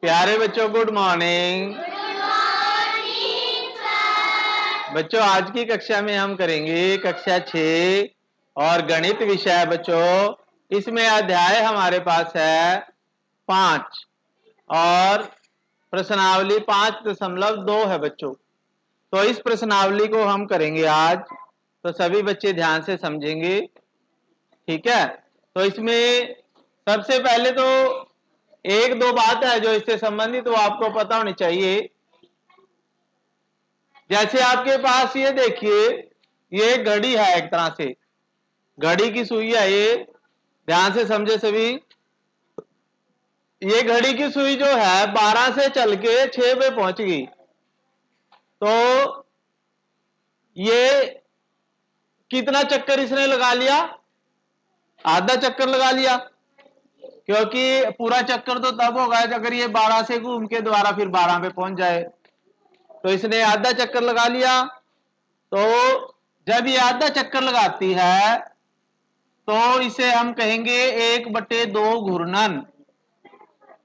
प्यारे बच्चों, good morning. बच्चों, आज की कक्षा में हम करेंगे कक्षा 6 और गणित विषय। बच्चों, इसमें अध्याय हमारे पास है 5 और प्रश्नावली 5.2 है बच्चों। तो इस प्रश्नावली को हम करेंगे आज, तो सभी बच्चे ध्यान से समझेंगे, ठीक है। तो इसमें सबसे पहले तो एक दो बात है जो इससे संबंधित वो आपको पता होनी चाहिए। जैसे आपके पास ये देखिए, ये घड़ी है, एक तरह से घड़ी की सुई है ये, ध्यान से समझे सभी। ये घड़ी की सुई जो है 12 से चल के 6 पे पहुंच गई, तो ये कितना चक्कर इसने लगा लिया? आधा चक्कर लगा लिया, क्योंकि पूरा चक्कर तो तब होगा अगर ये 12 से घूम के दोबारा फिर 12 पे पहुंच जाए। तो इसने आधा चक्कर लगा लिया। तो जब ये आधा चक्कर लगाती है तो इसे हम कहेंगे 1/2 घूर्णन।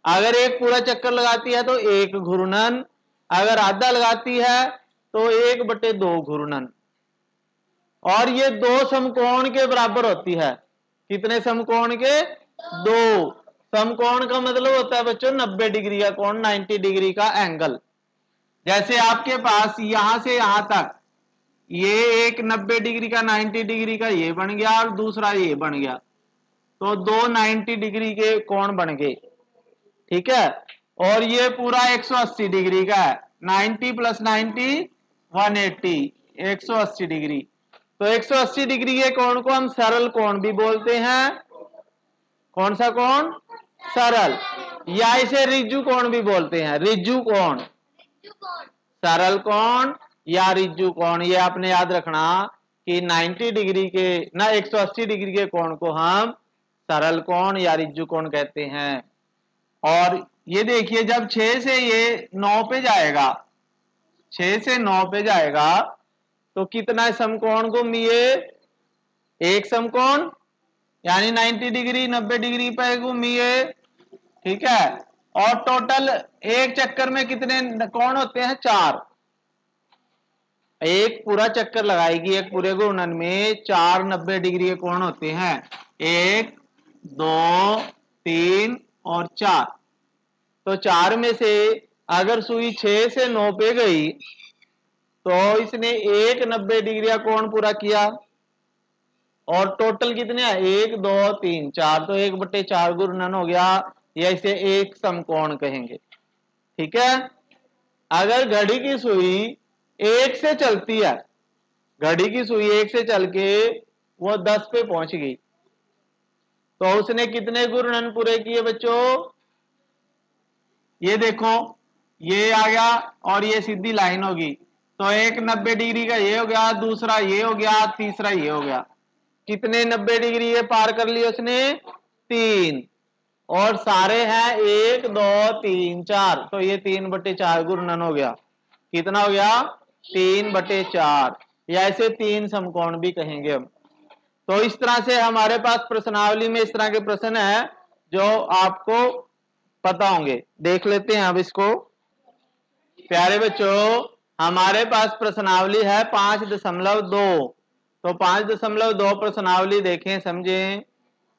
अगर एक पूरा चक्कर लगाती है तो 1 घूर्णन, अगर आधा लगाती है तो 1/2 घूर्णन। और ये 2 समकोण के बराबर होती है। कितने समकोण के? 2। समकोण का मतलब होता है बच्चों 90 डिग्री का कोण, 90 डिग्री का एंगल। जैसे आपके पास यहां से यहां तक ये एक 90 डिग्री का, 90 डिग्री का ये बन गया और दूसरा ये बन गया, तो 2 90 डिग्री के कोण बन गए, ठीक है। और ये पूरा 180 डिग्री का है, 90 + 90 180, 180 डिग्री। तो 180 डिग्री के कोण को हम सरल कोण भी बोलते हैं। कौन सा कोण? सरल, या इसे रिज्जु कोण भी बोलते हैं, रिज्जु कोण। सरल कोण या रिज्जु कोण, ये आपने याद रखना कि 90 डिग्री के ना 180 डिग्री के कोण को हम सरल कोण या रिज्जु कोण कहते हैं। और ये देखिए, जब 6 से ये 9 पे जाएगा, 6 से 9 पे जाएगा तो कितना समकोण घूमिए? एक समकोण, यानी 90 डिग्री 90 डिग्री पे घूमिए, ठीक है। और टोटल एक चक्कर में कितने कोण होते हैं? 4। एक पूरा चक्कर लगाएगी, एक पूरे घूर्णन में 4 90 डिग्री के कोण होते हैं, 1 2 3 और 4। तो 4 में से अगर सुई 6 से 9 पे गई तो इसने एक 90 डिग्री का कोण पूरा किया। और टोटल कितने हैं? 1 2 3 4, तो 1/4 घूर्णन हो गया, या इसे एक समकोण कहेंगे, ठीक है। अगर घड़ी की सुई 1 से चलती है, घड़ी की सुई 1 से चल के वो 10 पे पहुंच गई, तो उसने कितने घूर्णन पूरे किए बच्चों? ये देखो, ये आ गया और ये सीधी लाइन होगी, तो एक 90 डिग्री का ये हो गया, दूसरा ये हो गया, तीसरा ये हो गया। कितने 90 डिग्री ये पार कर लिए उसने? 3। और सारे हैं 1 2 3 4, तो ये 3/4 घूर्णन हो गया। कितना हो गया? 3/4, या इसे 3 समकोण भी कहेंगे हम। तो इस तरह से हमारे पास प्रश्नावली में इस तरह के प्रश्न है जो आपको पता होंगे। देख लेते हैं अब इसको। प्यारे बच्चों, हमारे पास प्रश्नावली है 5.2। तो 5.2 प्रश्नावली देखें, समझें।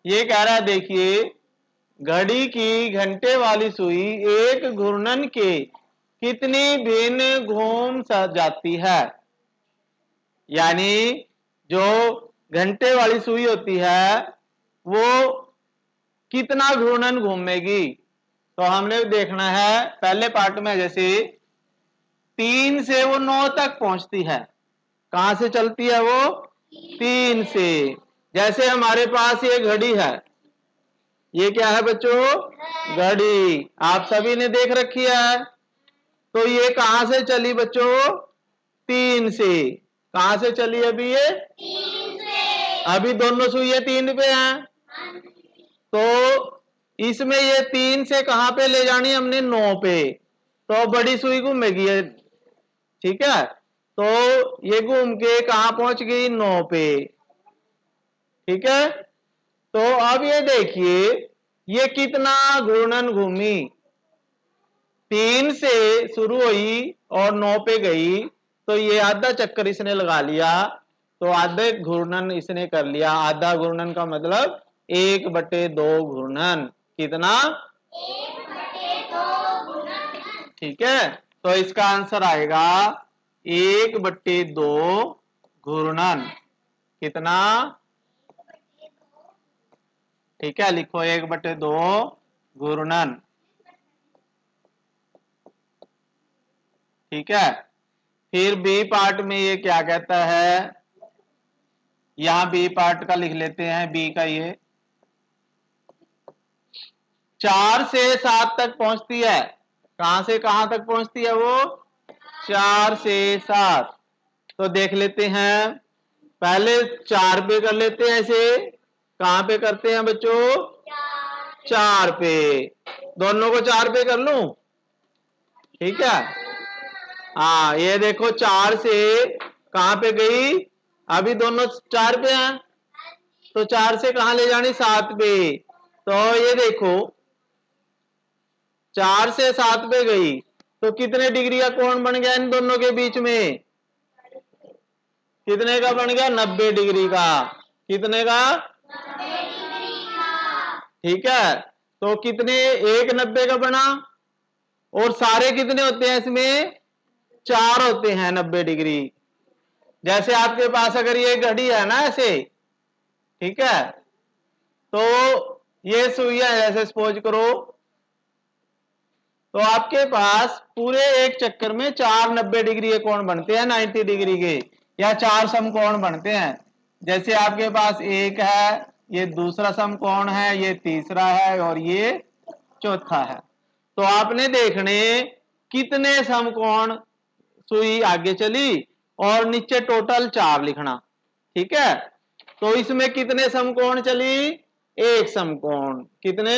ये कह रहा है, देखिए, घड़ी की घंटे वाली सुई एक घूर्णन के कितनी भिन्न घूम जाती है। यानी जो घंटे वाली सुई होती है वो कितना घूर्णन घूमेगी। तो हमने देखना है पहले पार्ट में, जैसे 3 से वो 9 तक पहुंचती है। कहां से चलती है वो? 3 से। जैसे हमारे पास ये घड़ी है, ये क्या है बच्चों? घड़ी। आप सभी ने देख रखी है। तो ये कहां से चली बच्चों? 3 से। कहां से चली अभी ये? 3 से। अभी दोनों सुइयां 3 पे हैं, तो इसमें ये 3 से कहां पे ले जानी हमने? 9 पे। तो बड़ी सुई घूमेगी ये, ठीक है। तो ये घूम के कहां पहुंच गई? 9 पे, ठीक है। तो अब ये देखिए, ये कितना घूर्णन घूमी। 3 से शुरू हुई और 9 पे गई, तो ये आधा चक्कर इसने लगा लिया, तो आधे घूर्णन इसने कर लिया। आधा घूर्णन का मतलब 1/2 घूर्णन। कितना? 1/2 घूर्णन। ठीक है, तो इसका आंसर आएगा 1/2 घूर्णन। कितना? ठीक है, लिखो 1/2 घूर्णन। ठीक है, फिर बी पार्ट में ये क्या कहता है, यहां बी पार्ट का लिख लेते हैं। बी का ये 4 से 7 तक पहुंचती है। कहां से कहां तक पहुंचती है वो? 4 से 7। तो देख लेते हैं, पहले 4 पे कर लेते हैं ऐसे। कहां पे करते हैं बच्चों? 4 पे। दोनों को 4 पे कर लूं? ठीक है, हाँ ये देखो 4 से कहां पे गई? अभी दोनों 4 पे हैं, तो 4 से कहां ले जानी? 7 पे। तो ये देखो 4 से 7 पे गई, तो कितने डिग्री का कोण बन गया इन दोनों के बीच में? कितने का बन गया? 90 डिग्री का। कितने का? 90 डिग्री का। ठीक है, तो कितने? 1/90 का बना। और सारे कितने होते हैं इसमें? 4 होते हैं 90 डिग्री। जैसे आपके पास अगर ये घड़ी है ना ऐसे, ठीक है, तो ये सुइयां जैसे सपोज करो, तो आपके पास पूरे एक चक्कर में 4 90 डिग्री के कोण बनते हैं, 90 डिग्री के, या 4 समकोण बनते हैं। जैसे आपके पास एक है, ये दूसरा समकोण है, ये तीसरा है और ये चौथा है। तो आपने देखने कितने समकोण सुई आगे चली, और नीचे टोटल 4 लिखना। ठीक है, तो इसमें कितने समकोण चली? एक समकोण। कितने?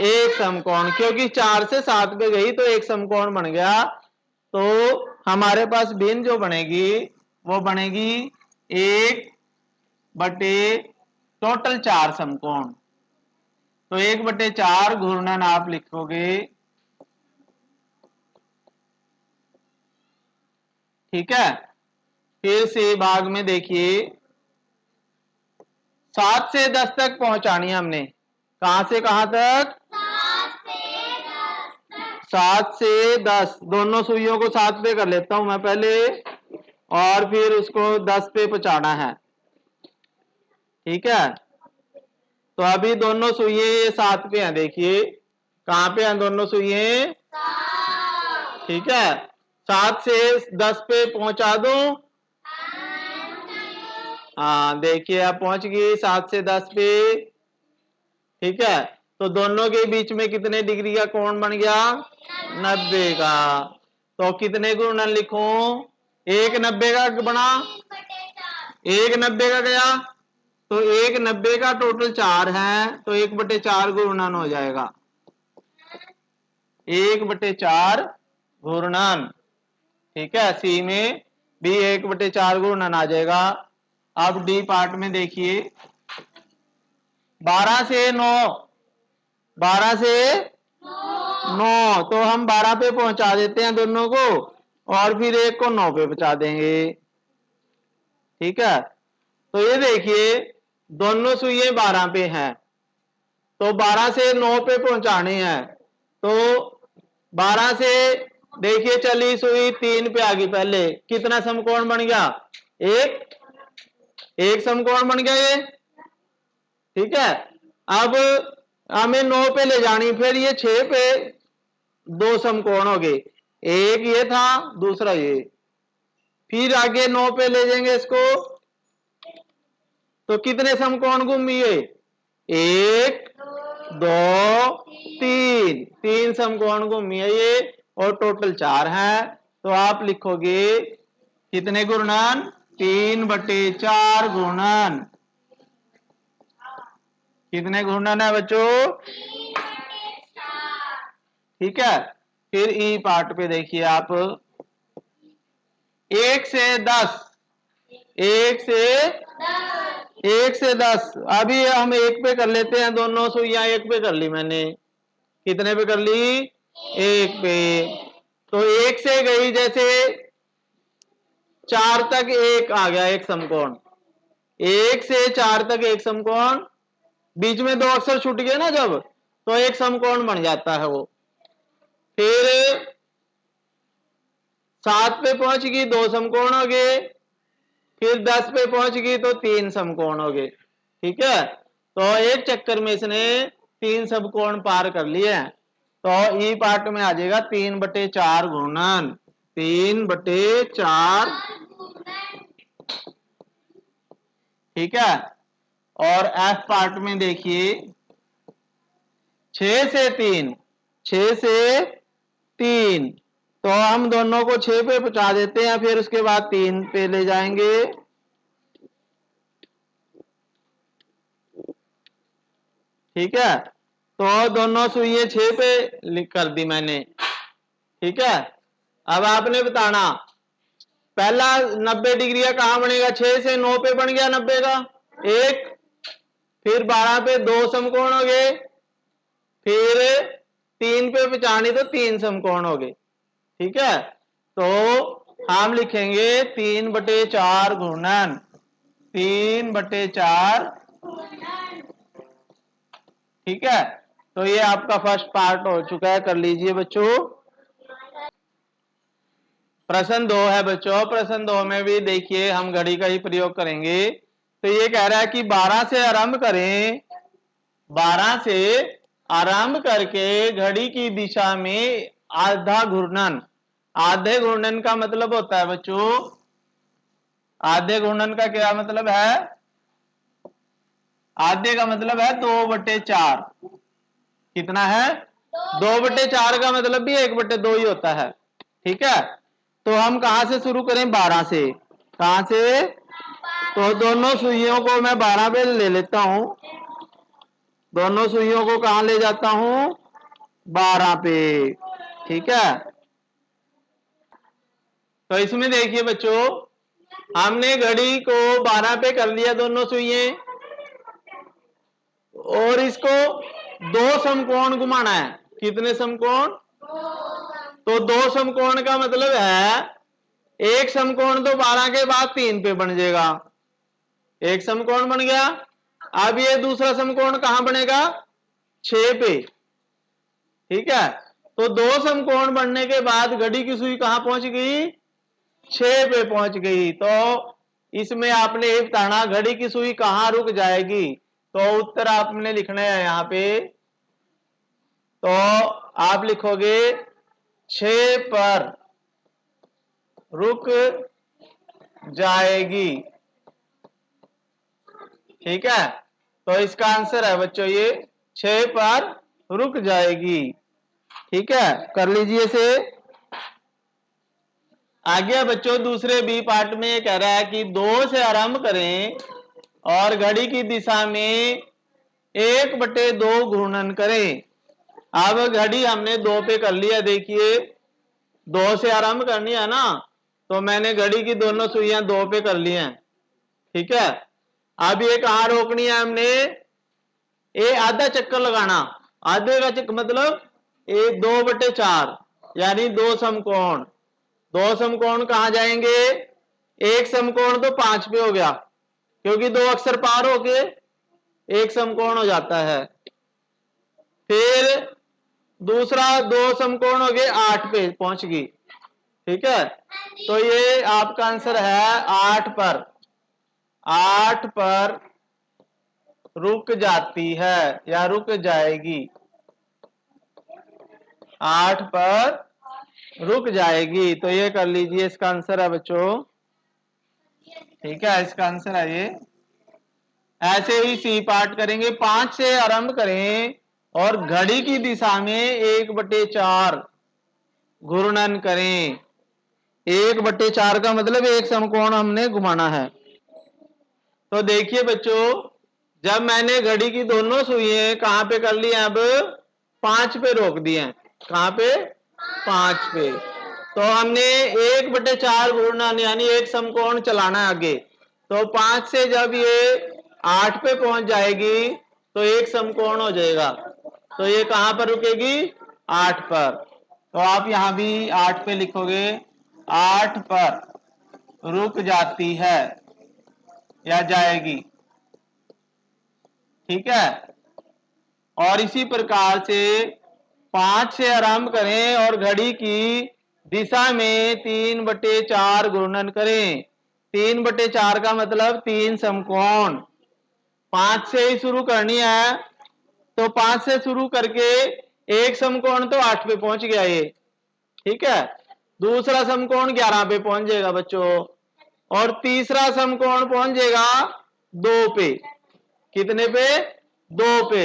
एक समकोण, क्योंकि 4 से 7 पे गई तो एक समकोण बन गया। तो हमारे पास भिन्न जो बनेगी वो बनेगी 1/, टोटल 4 समकोण। तो 1/4 घूर्णन आप लिखोगे। ठीक है, फिर से भाग में देखिए, 7 से 10 तक पहुंचानी है हमने। कहां से कहां तक? 7 से 10। दोनों सुइयों को 7 पे कर लेता हूं मैं पहले, और फिर उसको 10 पे पहुंचाना है। ठीक है, तो अभी दोनों सुइये 7 पे हैं। देखिए कहां पे हैं दोनों सुइये? ठीक है, 7 से 10 पे पहुंचा दो। हाँ देखिए आप पहुंच गई 7 से 10 पे। ठीक है, तो दोनों के बीच में कितने डिग्री का कोण बन गया? 90 का। तो कितने गुणन लिखूं? 1/90 का बना, 1/90 का गया, तो 1/90 का टोटल 4 है, तो 1/4 गुणन हो जाएगा। 1/4 घूर्णन। ठीक है, सी में भी 1/4 घूर्णन आ जाएगा। अब डी पार्ट में देखिए, 12 से 9, 12 से 9, तो हम 12 पे पहुंचा देते हैं दोनों को, और फिर एक को 9 पे पहुंचा देंगे। ठीक है, तो ये देखिए दोनों सुइये 12 पे हैं, तो 12 से 9 पे पहुंचाने हैं। तो 12 से देखिए चली सुई 3 पे आ गई, पहले कितना समकोण बन गया? एक समकोण बन गया ये। ठीक है, अब हमें 9 पे ले जानी, फिर ये 6 पे 2 समकोण हो गए, एक ये था दूसरा ये। फिर आगे 9 पे ले जाएंगे इसको, तो कितने समकोण घूमिए? 1 2 3, 3 समकोण घूमिए ये, और टोटल 4 है। तो आप लिखोगे कितने गुणन? 3/4 गुणन। कितने घूर्णन है बच्चों? ठीक है, फिर ई पार्ट पे देखिए आप, 1 से 10, 1 से 10। अभी हम 1 पे कर लेते हैं, दोनों सुइयां 1 पे कर ली मैंने। कितने पे कर ली? 1 पे। तो 1 से गई जैसे 4 तक एक आ गया एक समकोण, 1 से 4 तक एक समकोण, बीच में 2 अक्षर छूट गए ना जब, तो एक समकोण बन जाता है वो। फिर 7 पे पहुंच गई 2 समकोण हो गए, फिर 10 पे पहुंच गई तो 3 समकोण हो गए। ठीक है, तो एक चक्कर में इसने 3 समकोण पार कर लिए हैं। तो ई पार्ट में आ जाएगा 3/4 घूर्णन, 3/4। ठीक है, और एफ पार्ट में देखिए 6 से 3, 6 से 3, तो हम दोनों को 6 पे पहुंचा देते हैं, फिर उसके बाद 3 पे ले जाएंगे। ठीक है, तो दोनों सुइयां 6 पे कर दी मैंने। ठीक है, अब आपने बताना पहला 90 डिग्री का कहां बनेगा, 6 से 9 पे बन गया 90 का एक, फिर 12 पे 2 समकोण हो गए, फिर 3 पे 95 तो 3 समकोण हो गए। ठीक है, तो हम लिखेंगे 3/4 घूर्णन, 3/4। ठीक है, तो ये आपका फर्स्ट पार्ट हो चुका है, कर लीजिए बच्चों। प्रश्न 2 है बच्चों, प्रश्न 2 में भी देखिए हम घड़ी का ही प्रयोग करेंगे। तो ये कह रहा है कि 12 से आरंभ करें, 12 से आरंभ करके घड़ी की दिशा में आधा घूर्णन। आधे घूर्णन का मतलब होता है बच्चों, आधे घूर्णन का क्या मतलब है, आधे का मतलब है 2/4। कितना है, 2/4 का मतलब भी 1/2 ही होता है। ठीक है, तो हम कहां से शुरू करें, 12 से। कहां से, तो दोनों सुइयों को मैं 12 पे ले लेता हूं, दोनों सुइयों को कहां ले जाता हूं, 12 पे। ठीक है, तो इसमें देखिए बच्चों, हमने घड़ी को 12 पे कर लिया दोनों सुइयां, और इसको 2 समकोण घुमाना है। कितने समकोण, तो 2 समकोण का मतलब है एक समकोण तो 12 के बाद 3 पे बन जाएगा, एक समकोण बन गया। अब ये दूसरा समकोण कहां बनेगा, 6 पे। ठीक है, तो 2 समकोण बनने के बाद घड़ी की सुई कहां पहुंच गई, 6 पे पहुंच गई। तो इसमें आपने ये बताना घड़ी की सुई कहां रुक जाएगी, तो उत्तर आपने लिखना है यहां पे। तो आप लिखोगे 6 पर रुक जाएगी। ठीक है, तो इसका आंसर है बच्चों ये 6 पर रुक जाएगी। ठीक है, कर लीजिए इसे। आगे बच्चों दूसरे बी पार्ट में ये कह रहा है कि 2 से आरंभ करें और घड़ी की दिशा में 1/2 घूर्णन करें। अब घड़ी हमने 2 पे कर लिया, देखिए 2 से आरंभ करनी है ना, तो मैंने घड़ी की दोनों सुइयां 2 पे कर ली हैं। ठीक है, अब ये कहां रोकनी है हमने, ये आधा चक्कर लगाना। आधे का चक्कर मतलब ये 2/4, यानी 2 समकोण। 2 समकोण कहां जाएंगे, एक समकोण तो 5 पे हो गया, क्योंकि 2 अक्षर पार होके एक समकोण हो जाता है। फिर दूसरा 2 समकोण हो गए 8 पे पहुंच गई। ठीक है, तो ये आपका आंसर है 8 पर, 8 पर रुक जाती है या रुक जाएगी, 8 पर रुक जाएगी। तो ये कर लीजिए, इसका आंसर है बच्चों। ठीक है, इसका आंसर है ये। ऐसे ही सी पार्ट करेंगे, 5 से आरंभ करें और घड़ी की दिशा में 1/4 घूर्णन करें। 1/4 का मतलब एक समकोण हमने घुमाना है। तो देखिए बच्चों, जब मैंने घड़ी की दोनों सुइयां कहां पे कर ली, अब 5 पे रोक दिए। कहां पे, 5 पे। तो हमने 1/4 घूर्णन यानी एक समकोण चलाना है आगे। तो 5 से जब ये 8 पे पहुंच जाएगी तो एक समकोण हो जाएगा। तो ये कहां पर रुकेगी, 8 पर। तो आप यहां भी 8 पे लिखोगे, 8 पर रुक जाती है या जाएगी। ठीक है, और इसी प्रकार से 5 से आरंभ करें और घड़ी की दिशा में 3/4 घूर्णन करें। 3/4 का मतलब 3 समकोण। 5 से ही शुरू करनी है, तो 5 से शुरू करके एक समकोण तो 8 पे पहुंच गया ये। ठीक है, दूसरा समकोण 11 पे पहुंच जाएगा बच्चों, और तीसरा समकोण पहुंच जाएगा 2 पे। कितने पे? 2 पे।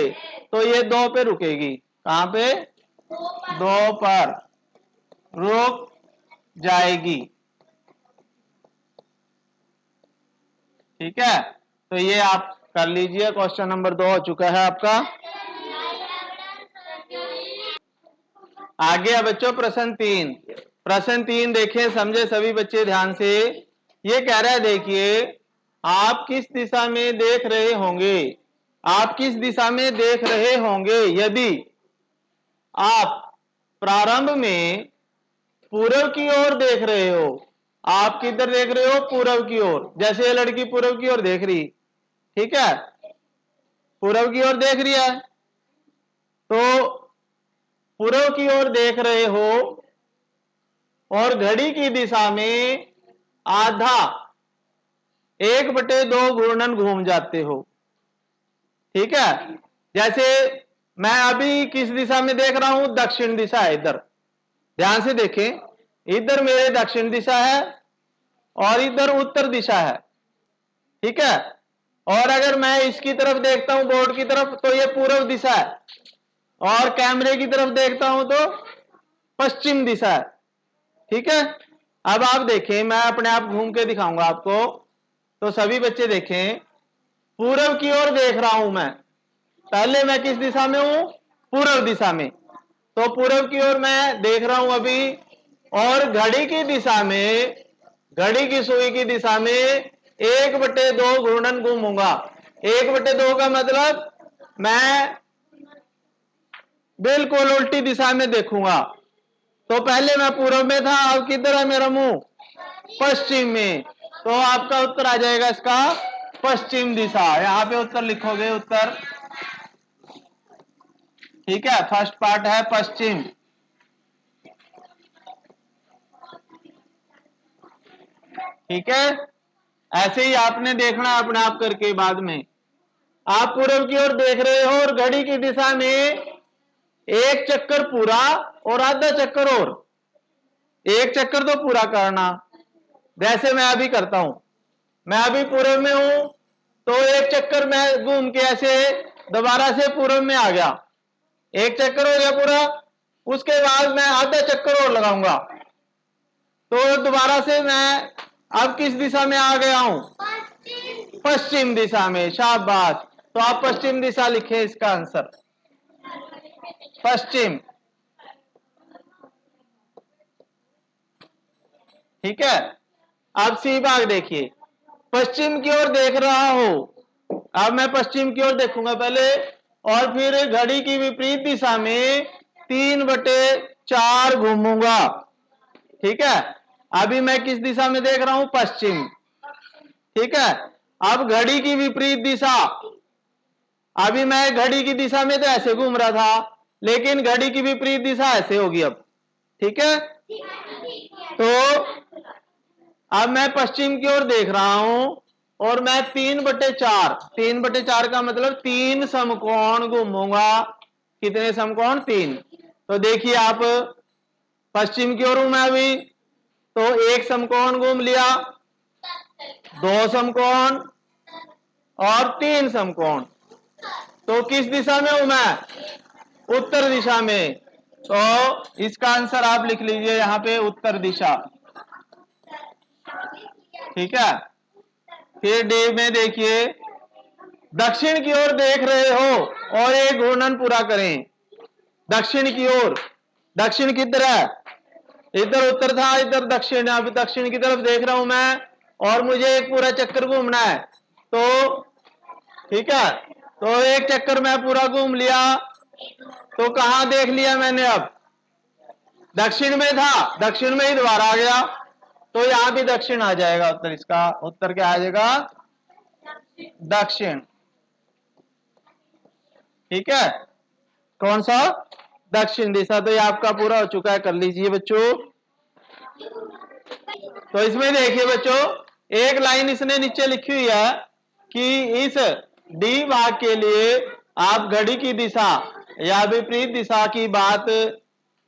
तो ये 2 पे रुकेगी। कहां पे? 2 पर रुक जाएगी। ठीक है, तो ये आप कर लीजिए। क्वेश्चन नंबर 2 हो चुका है आपका। आगे है बच्चों प्रश्न 3। प्रश्न 3 देखें, समझे सभी बच्चे ध्यान से। ये कह रहा है, देखिए, आप किस दिशा में देख रहे होंगे? आप किस दिशा में देख रहे होंगे यदि आप प्रारंभ में पूर्व की ओर देख रहे हो? आप किधर देख रहे हो? पूर्व की ओर। जैसे ये लड़की पूर्व की ओर देख रही, ठीक है, पूर्व की ओर देख रही है, तो पूर्व की ओर देख रहे हो और घड़ी की दिशा में आधा 1/2 घूर्णन घूम जाते हो। ठीक है, जैसे मैं अभी किस दिशा में देख रहा हूं? दक्षिण दिशा है इधर। ध्यान से देखें, इधर मेरे दक्षिण दिशा है और इधर उत्तर दिशा है। ठीक है, और अगर मैं इसकी तरफ देखता हूं, बोर्ड की तरफ, तो ये पूर्व दिशा है, और कैमरे की तरफ देखता हूं तो पश्चिम दिशा है। ठीक है, अब आप देखें, मैं अपने आप घूम के दिखाऊंगा आपको, तो सभी बच्चे देखें। पूर्व की ओर देख रहा हूं मैं। पहले मैं किस दिशा में हूं? पूर्व दिशा में। तो पूर्व की ओर मैं देख रहा हूं अभी, और घड़ी की दिशा में, घड़ी की सुई की दिशा में 1/2 घूर्णन घूमूंगा। 1/2 का मतलब मैं बिल्कुल उल्टी दिशा में देखूंगा। तो पहले मैं पूर्व में था, अब किधर है मेरा मुंह? पश्चिम में। तो आपका उत्तर आ जाएगा इसका पश्चिम दिशा। यहां पे उत्तर लिखोगे, उत्तर। ठीक है, फर्स्ट पार्ट है पश्चिम। ठीक है, ऐसे ही आपने देखना अपने आप करके बाद में। आप पूर्व की ओर देख रहे हो और घड़ी की दिशा में एक चक्कर पूरा और आधा चक्कर, और एक चक्कर तो पूरा करना, जैसे मैं अभी करता हूं। मैं अभी पूर्व में हूं, तो एक चक्कर मैं घूम के ऐसे दोबारा से पूर्व में आ गया, एक चक्कर हो गया पूरा। उसके बाद मैं आधा चक्कर और लगाऊंगा, तो दोबारा से मैं अब किस दिशा में आ गया हूं? पश्चिम दिशा में। शाबाश। तो आप पश्चिम दिशा लिखे इसका आंसर, पश्चिम। ठीक है, अब सी भाग देखिए, पश्चिम की ओर देख रहा हूं। अब मैं पश्चिम की ओर देखूंगा पहले, और फिर घड़ी की विपरीत दिशा में 3/4 घूमूंगा। ठीक है, अभी मैं किस दिशा में देख रहा हूं? पश्चिम। ठीक है, अब घड़ी की विपरीत दिशा, अभी मैं घड़ी की दिशा में तो ऐसे घूम रहा था, लेकिन घड़ी की विपरीत दिशा ऐसे होगी अब। ठीक है, तो अब मैं पश्चिम की ओर देख रहा हूं, और मैं 3/4, 3/4 का मतलब 3 समकोण घूमूंगा। कितने समकोण? 3। तो देखिए आप, पश्चिम की ओर हूं मैं अभी, तो एक समकोण घूम लिया, 2 समकोण और 3 समकोण। तो किस दिशा में हूं मैं? उत्तर दिशा में। तो इसका आंसर आप लिख लीजिए यहां पे, उत्तर दिशा। ठीक है, फिर डी में देखिए, दक्षिण की ओर देख रहे हो और एक घूर्णन पूरा करें। दक्षिण की ओर, दक्षिण किधर है? इधर उत्तर था, इधर दक्षिण। अभी दक्षिण की तरफ देख रहा हूं मैं, और मुझे एक पूरा चक्कर घूमना है। तो ठीक है, तो एक चक्कर मैं पूरा घूम लिया, तो कहां देख लिया मैंने? अब दक्षिण में था, दक्षिण में ही दोबारा आ गया, तो यहां भी दक्षिण आ जाएगा उत्तर। इसका उत्तर क्या आ जाएगा? दक्षिण। ठीक है, कौन सा? दक्षिण दिशा। तो ये आपका पूरा हो चुका है, कर लीजिए बच्चों। तो इसमें देखिए बच्चों, एक लाइन इसने नीचे लिखी हुई है कि इस डी भाग के लिए आप घड़ी की दिशा या विपरीत दिशा की बात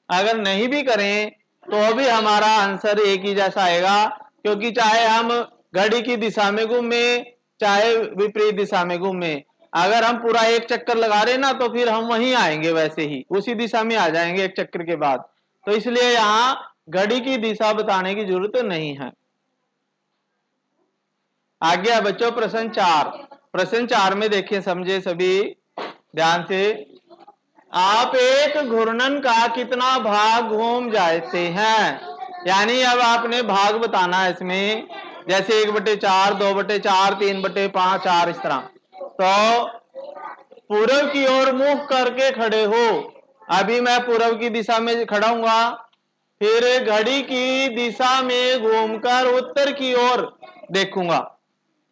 अगर नहीं भी करें तो भी हमारा आंसर एक ही जैसा आएगा, क्योंकि चाहे हम घड़ी की दिशा में घूमे चाहे विपरीत दिशा में घूमे, अगर हम पूरा एक चक्कर लगा रहे ना तो फिर हम वहीं आएंगे, वैसे ही उसी दिशा में आ जाएंगे एक चक्कर के बाद। तो इसलिए यहां घड़ी की दिशा बताने की जरूरत नहीं है। आगे है बच्चों प्रश्न 4। प्रश्न 4 में देखिए, समझे सभी ध्यान से। आप एक घूर्णन का कितना भाग घूम जाते हैं? यानी अब आपने भाग बताना है इसमें, जैसे 1/4, 2/4, 3/5, 4 इस तरह। तो पूर्व की ओर मुख करके खड़े हो। अभी मैं पूर्व की दिशा में खड़ा हूंगा, फिर घड़ी की दिशा में घूमकर उत्तर की ओर देखूंगा।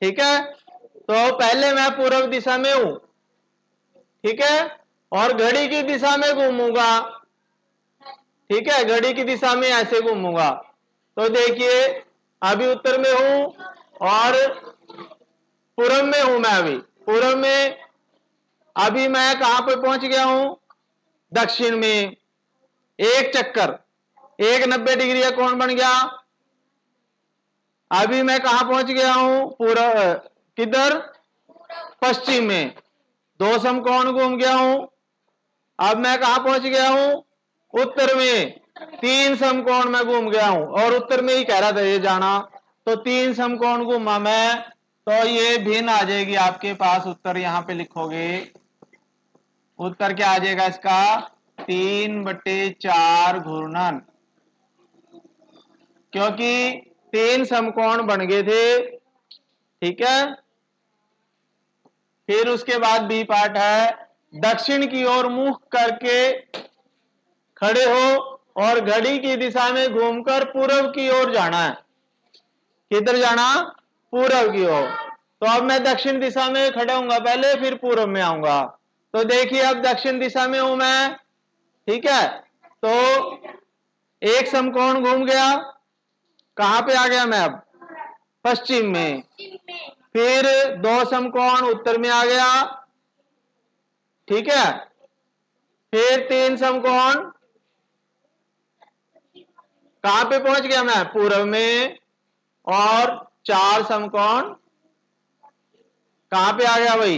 ठीक है, तो पहले मैं पूर्व दिशा में हूं, ठीक है, और घड़ी की दिशा में घूमूंगा। ठीक है, घड़ी की दिशा में ऐसे घूमूंगा। तो देखिए अभी उत्तर में हूं और पूर्व में हूं। मैं अभी पूर्व में, अभी मैं कहां पर पहुंच गया हूं? दक्षिण में। एक चक्कर, एक 90 डिग्री का कोण बन गया। अभी मैं कहां पहुंच गया हूं? पूर्व, किधर? पश्चिम में। 2 समकोण घूम गया हूं। अब मैं कहां पहुंच गया हूं? उत्तर में। 3 समकोण में घूम गया हूं, और उत्तर में ही कह रहा था ये जाना, तो 3 समकोण घूमा मैं। तो ये भिन्न आ जाएगी आपके पास, उत्तर यहां पे लिखोगे। उत्तर क्या आ जाएगा इसका? 3/4 घूर्णन, क्योंकि 3 समकोण बन गए थे। ठीक है, फिर उसके बाद बी पार्ट है, दक्षिण की ओर मुख करके खड़े हो और घड़ी की दिशा में घूमकर पूर्व की ओर जाना है। किधर जाना? पूर्व की ओर। तो अब मैं दक्षिण दिशा में खड़ा हूंगा पहले, फिर पूर्व में आऊंगा। तो देखिए अब दक्षिण दिशा में हूं मैं। ठीक है, तो एक समकोण घूम गया, कहां पे आ गया मैं अब? पश्चिम में। फिर 2 समकोण उत्तर में आ गया। ठीक है, फिर 3 समकोण कहां पे पहुंच गया मैं? पूर्व में। और 4 समकोण कहां पे आ गया भाई?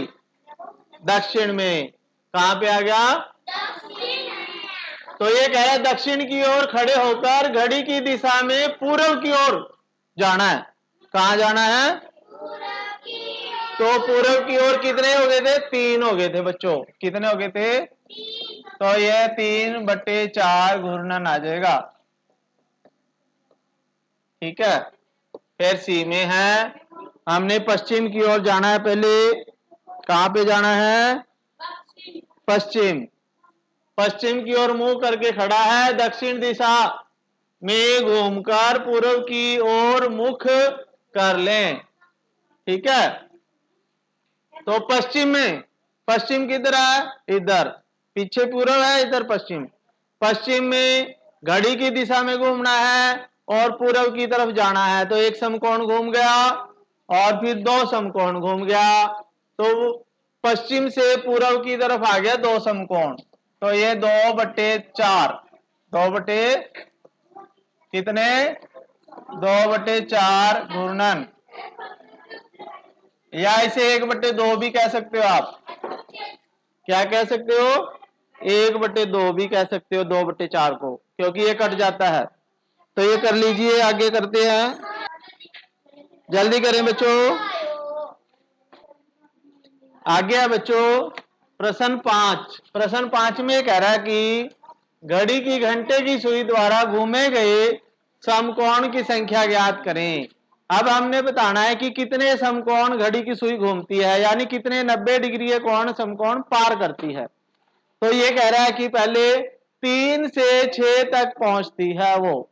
दक्षिण में। कहां पे आ गया? तो ये कह रहा है दक्षिण की ओर खड़े होकर घड़ी की दिशा में पूर्व की ओर जाना है। कहां जाना है? तो पूर्व की ओर कितने हो गए थे? 3 हो गए थे बच्चों। कितने हो गए थे? तो ये 3/4 घूर्णन आ जाएगा। ठीक है, फिर सी में है, हमने पश्चिम की ओर जाना है पहले। कहां पे जाना है? पश्चिम। पश्चिम की ओर मुंह करके खड़ा है, दक्षिण दिशा में घूमकर पूर्व की ओर मुख कर लें। ठीक है, तो पश्चिम में, पश्चिम किधर है? इधर। पीछे पूर्व है, इधर पश्चिम। पश्चिम में घड़ी की दिशा में घूमना है और पूर्व की तरफ जाना है। तो एक समकोण घूम गया और फिर 2 समकोण घूम गया। तो पश्चिम से पूर्व की तरफ आ गया 2 समकोण। तो ये 2/4, 2 बटे कितने? 2/4 घूर्णन, या इसे 1/2 भी कह सकते हो आप। क्या कह सकते हो? 1/2 भी कह सकते हो 2/4 को, क्योंकि ये कट जाता है। तो ये कर लीजिए, आगे करते हैं, जल्दी करें बच्चों। आगे है बच्चों प्रश्न 5। प्रश्न 5 में कह रहा है कि घड़ी की घंटे की सुई द्वारा घूमे गए समकोण की संख्या ज्ञात करें। अब हमने बताना है कि कितने समकोण घड़ी की सुई घूमती है, यानी कितने 90 डिग्री के कोण समकोण पार करती है। तो ये कह रहा है कि पहले 3 से 6 तक पहुंचती है वो,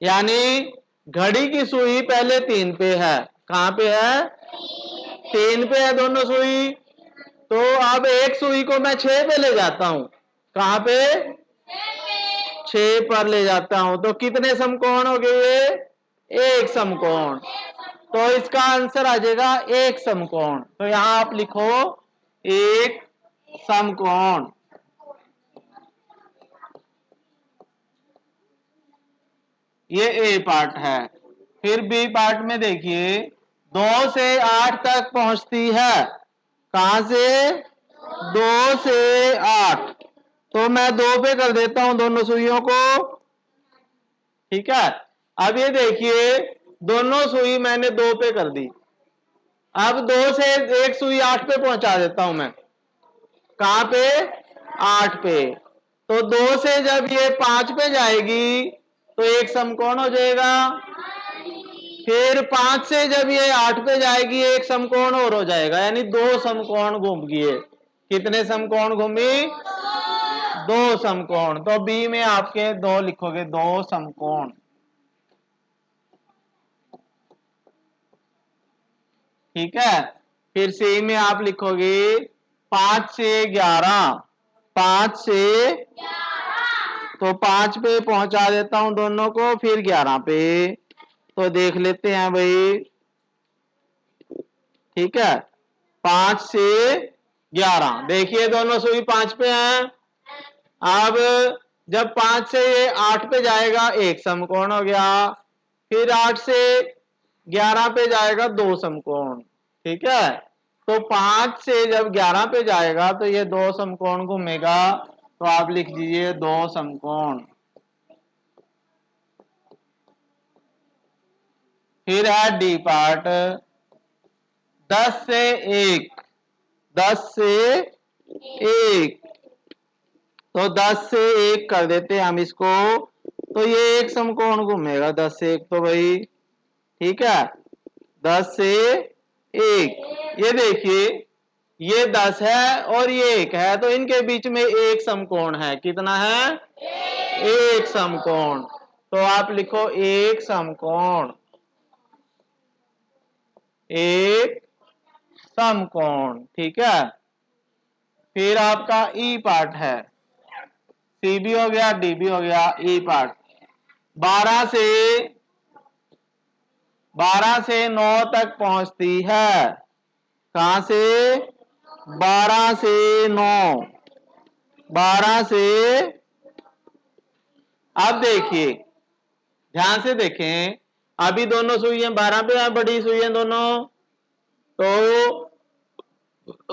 यानी घड़ी की सुई पहले 3 पे है। कहां पे है? 3 पे है दोनों सुई। तो अब एक सुई को मैं 6 पे ले जाता हूं। कहां पे? 6 पर ले जाता हूं। तो कितने समकोण हो गए? एक समकोण। तो इसका आंसर आ जाएगा एक समकोण। तो यहां आप लिखो एक समकोण। ये ए पार्ट है। फिर बी पार्ट में देखिए, 2 से 8 तक पहुंचती है। कहां से? 2 से 8। तो मैं 2 पे कर देता हूं दोनों सुइयों को। ठीक है, अब ये देखिए, दोनों सुई मैंने 2 पे कर दी। अब 2 से एक सुई 8 पे पहुंचा देता हूं मैं। कहां पे? 8 पे। तो 2 से जब ये 5 पे जाएगी तो एक समकोण हो जाएगा। फिर 5 से जब ये 8 पे जाएगी एक समकोण और हो जाएगा, यानी 2 समकोण घूम गए। कितने समकोण घूमी? 2 समकोण। तो बी में आपके 2 लिखोगे, 2 समकोण। ठीक है, फिर सी में आप लिखोगे 5 से 11। 5 से, तो 5 पे पहुंचा देता हूं दोनों को, फिर 11 पे। तो देख लेते हैं भाई। ठीक है, 5 से 11, देखिए दोनों सुई 5 पे हैं। अब जब 5 से ये 8 पे जाएगा एक समकोण हो गया। फिर 8 से 11 पे जाएगा 2 समकोण। ठीक है, तो 5 से जब 11 पे जाएगा तो ये 2 समकोण घूमेगा। तो आप लिख दीजिए 2 समकोण। फिर है डी पार्ट, 10 से 1। 10 से 1, तो 10 से 1 कर देते हैं हम इसको। तो ये एक समकोण घूमेगा 10 से 1 तो भाई। ठीक है, 10 से 1, ये देखिए, ये 10 है और ये 1 है, तो इनके बीच में एक समकोण है। कितना है? एक समकोण। तो आप लिखो एक समकोण। एक समकोण। ठीक है, फिर आपका ई पार्ट है। सी भी हो गया, डी भी हो गया, ई पार्ट। 12 से 9 तक पहुंचती है। कहां से? 12 से 9। 12 से, अब देखिए, ध्यान से देखें, अभी दोनों सुइयां 12 पे हैं, बड़ी सुइयां दोनों। तो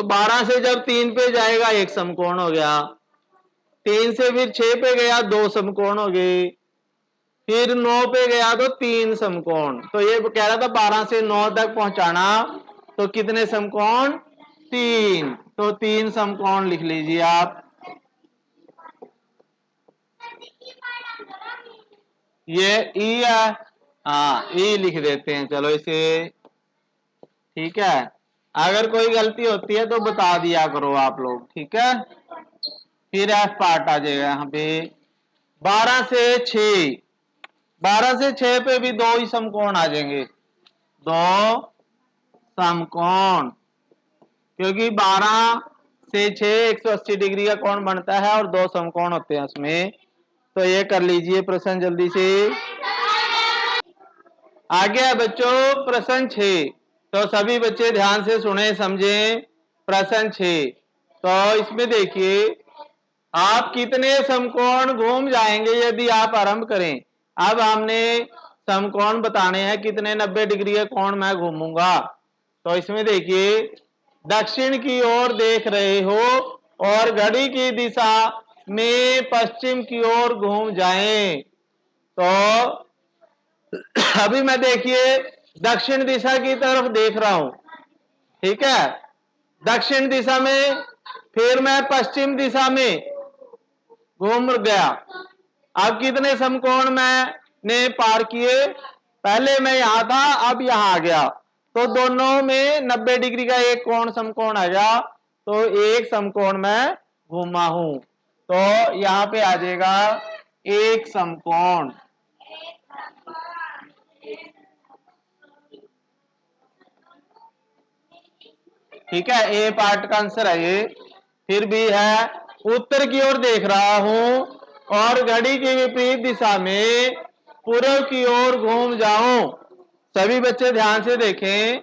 12 से जब 3 पे जाएगा एक समकोण हो गया। 3 से फिर 6 पे गया 2 समकोण हो गए। फिर 9 पे गया तो 3 समकोण। तो ये कह रहा था 12 से 9 तक पहुंचाना, तो कितने समकोण? 3। तो 3 समकोण लिख लीजिए आप। ये ई है, हाँ ई लिख देते हैं, चलो इसे। ठीक है, अगर कोई गलती होती है तो बता दिया करो आप लोग। ठीक है, फिर एफ पार्ट आ जाएगा यहाँ पे। 12 से 6। 12 से 6 पे भी 2 ही समकोण आ जाएंगे। 2 समकोण, क्योंकि 12 से 6 180 डिग्री का कोण बनता है और 2 समकोण होते हैं उसमें। तो ये कर लीजिए प्रश्न जल्दी से। आगे है बच्चों प्रश्न 6। तो सभी बच्चे ध्यान से सुने समझें। प्रश्न 6, तो इसमें देखिए, आप कितने समकोण घूम जाएंगे यदि आप आरंभ करें। अब हमने समकोण बताने हैं, कितने 90 डिग्री के कोण मैं घूमूंगा। तो इसमें देखिए, दक्षिण की ओर देख रहे हो और घड़ी की दिशा में पश्चिम की ओर घूम जाएं। तो अभी मैं देखिए दक्षिण दिशा की तरफ देख रहा हूं। ठीक है, दक्षिण दिशा में, फिर मैं पश्चिम दिशा में घूम गया। अब कितने समकोण मैंने पार किए? पहले मैं यहां था, अब यहां आ गया, तो दोनों में 90 डिग्री का एक कोण समकोण आ गया। तो एक समकोण मैं घूमा हूं। तो यहाँ पे आ जाएगा एक समकोण। ठीक है, ए पार्ट का आंसर है ये। फिर भी है, उत्तर की ओर देख रहा हूं और घड़ी की विपरीत दिशा में पूर्व की ओर घूम जाऊं। सभी बच्चे ध्यान से देखें।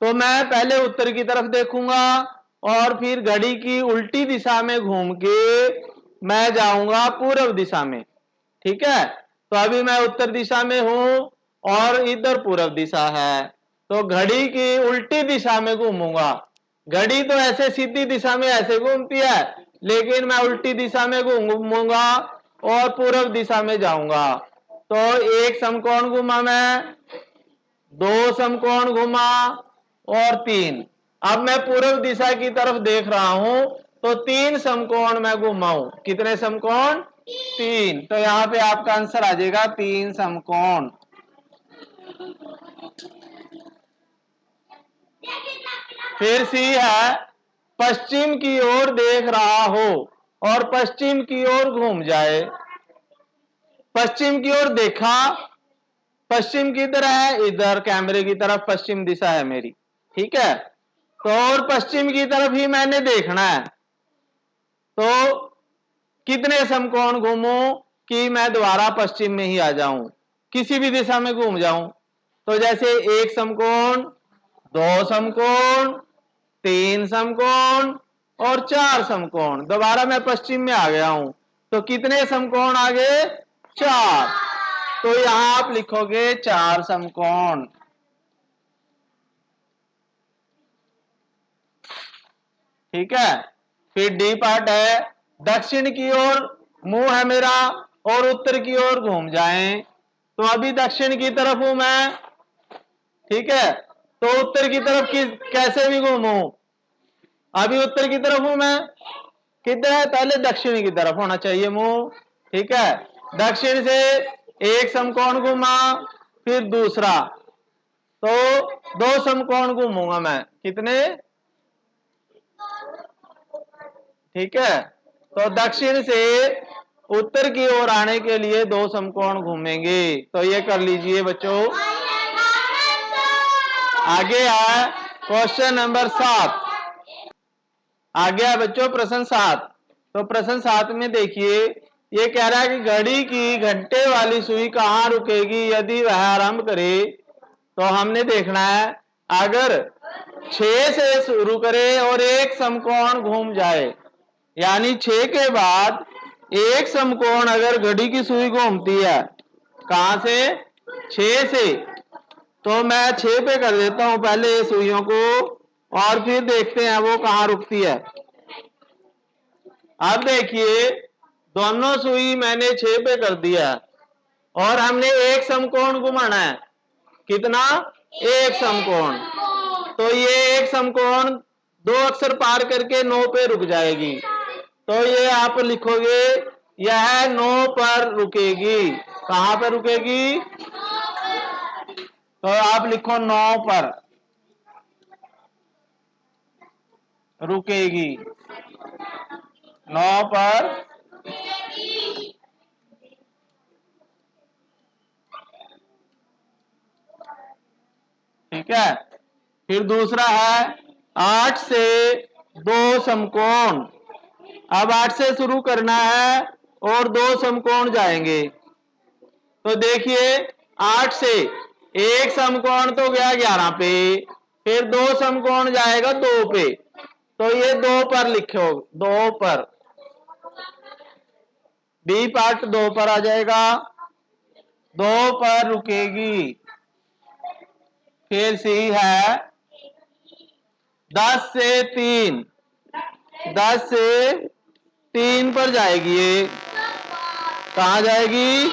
तो मैं पहले उत्तर की तरफ देखूंगा और फिर घड़ी की उल्टी दिशा में घूम के मैं जाऊंगा पूर्व दिशा में। ठीक है, तो अभी मैं उत्तर दिशा में हूं और इधर पूर्व दिशा है, तो घड़ी की उल्टी दिशा में घूमूंगा। घड़ी तो ऐसे सीधी दिशा में ऐसे घूमती है, लेकिन मैं उल्टी दिशा में घूमूंगा और पूर्व दिशा में जाऊंगा। तो एक समकोण घूमा मैं, दो समकोण घूमा और तीन। अब मैं पूर्व दिशा की तरफ देख रहा हूं, तो तीन समकोण मैं घुमाऊं। कितने समकोण? तीन। तो यहां पे आपका आंसर आ जाएगा तीन समकोण। फिर सी है, पश्चिम की ओर देख रहा हो और पश्चिम की ओर घूम जाए। पश्चिम की ओर देखा, पश्चिम किधर है? इधर कैमरे की तरफ पश्चिम दिशा है मेरी। ठीक है, तो और पश्चिम की तरफ ही मैंने देखना है। तो कितने समकोण घूमूं कि मैं दोबारा पश्चिम में ही आ जाऊं, किसी भी दिशा में घूम जाऊं? तो जैसे एक समकोण, दो समकोण, तीन समकोण और चार समकोण। दोबारा मैं पश्चिम में आ गया हूं, तो कितने समकोण आ गए? चार। तो यहां आप लिखोगे चार समकोण। ठीक है, फिर डी पार्ट है, दक्षिण की ओर मुंह है मेरा और उत्तर की ओर घूम जाएं। तो अभी दक्षिण की तरफ हूं मैं। ठीक है, तो उत्तर की तरफ कैसे भी घूमूं? अभी उत्तर की तरफ हूं मैं। किधर है? पहले दक्षिण की तरफ होना चाहिए मुंह। ठीक है, दक्षिण से एक समकोण घूमा, फिर दूसरा, तो दो समकोण घूमूंगा मैं। कितने? ठीक है, तो दक्षिण से उत्तर की ओर आने के लिए दो समकोण घूमेंगे। तो ये कर लीजिए बच्चों। आगे है क्वेश्चन नंबर 7। आगे है बच्चों प्रश्न 7। तो प्रश्न 7 में देखिए, ये कह रहा है कि घड़ी की घंटे वाली सुई कहाँ रुकेगी यदि वह आरंभ करे। तो हमने देखना है, अगर 6 से शुरू करे और एक समकोण घूम जाए, यानी 6 के बाद एक समकोण अगर घड़ी की सुई घूमती है, कहां से? 6 से। तो मैं 6 पे कर देता हूं पहले सुइयों को और फिर देखते हैं वो कहां रुकती है। अब देखिए, दोनों सुई मैंने 6 पे कर दिया और हमने एक समकोण घुमाना है। कितना? एक समकोण। तो ये एक समकोण दो अक्षर पार करके 9 पे रुक जाएगी। तो ये आप लिखोगे, यह 9 पर रुकेगी। कहां पर रुकेगी? तो आप लिखो 9 पर रुकेगी। 9 पर। ठीक है, फिर दूसरा है 8 से दो समकोण। अब 8 से शुरू करना है और दो समकोण जाएंगे। तो देखिए, 8 से एक समकोण तो गया 11 पे, फिर दो समकोण जाएगा 2 पे। तो ये 2 पर लिखो, 2 पर। बी पार्ट 2 पर आ जाएगा, 2 पर रुकेगी। फिर सी है 10 से 3, 10 से 3 पर जाएगी। ये कहां जाएगी?